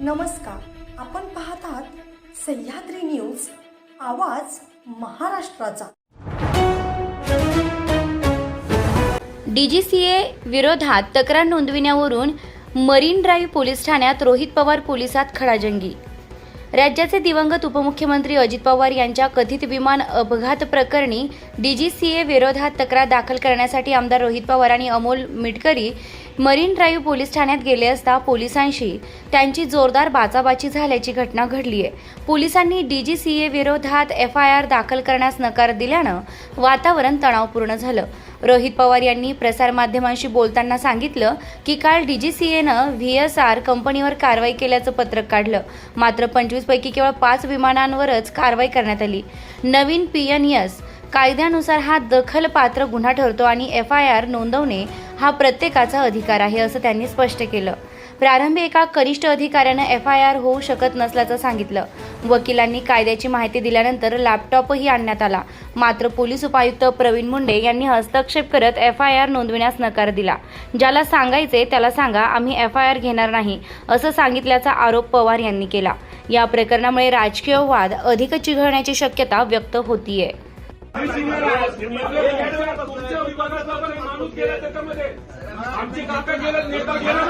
नमस्कार, आपण पाहत आहात सह्याद्री न्यूज, आवाज महाराष्ट्राचा। डीजीसीए विरोधात तक्रार नोंदविण्यावरून मरीन ड्राईव्ह पोलीस ठाण्यात रोहित पवार पोलिसात खडाजंगी। राज्याचे दिवंगत उपमुख्यमंत्री अजित पवार यांच्या कथित विमान अपघात प्रकरणी डीजीसीए विरोधात तक्रार दाखल करण्यासाठी आमदार रोहित पवार आणि Amol Mitkari marine drive police ठाण्यात गेले असता पोलिसांशी त्यांची जोरदार बाचाबाची झाल्याची घटना घडली आहे। पोलिसांनी डीजीसीए विरोधात एफआयआर दाखल करण्यास नकार दिल्यानं वातावरण तणावपूर्ण झालं। रोहित पवार यांनी प्रसारमाध्यमांशी बोलताना सांगितलं की काल डीजीसीएनं व्हीएसआर कंपनीवर कारवाई केल्याचं पत्रक काढलं, मात्र 25 पैकी केवळ 5 विमानांवरच कारवाई करण्यात आली। नवीन पीएनएस कायद्यानुसार हा दखलपात्र गुन्हा ठरतो आणि एफआयआर नोंदवणे हा प्रत्येकाचा अधिकार आहे, असं त्यांनी स्पष्ट केलं। प्रारंभी एका कनिष्ठ अधिकाऱ्यानं एफआयआर होऊ शकत नसल्याचं सांगितलं। वकिलांनी कायद्याची माहिती दिल्यानंतर लॅपटॉपही आणण्यात आला, मात्र पोलीस उपायुक्त प्रवीण मुंडे यांनी हस्तक्षेप करत एफआयआर नोंदविण्यास नकार दिला। ज्याला सांगायचे त्याला सांगा, आम्ही एफआयआर घेणार नाही असं सांगितल्याचा आरोप पवार यांनी केला। या प्रकरणामुळे राजकीय वाद अधिक चिघळण्याची शक्यता व्यक्त होतीये। आमची काका गेलं, नेता गेला,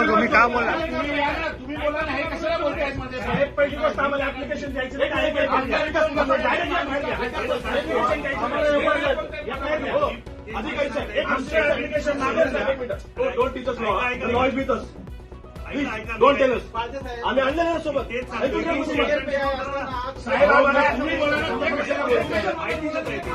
तुम्ही काय बोला? तुम्ही बोला ना, हे कशाला बोलताय मध्ये? साहेब, पहिली गोष्ट आम्हाला ऍप्लिकेशन द्यायची नाही, application don't teach us law with us, don't tell us. आम्ही आणलं ना सोबत साहेब, आम्हाला तुम्ही बोला ना,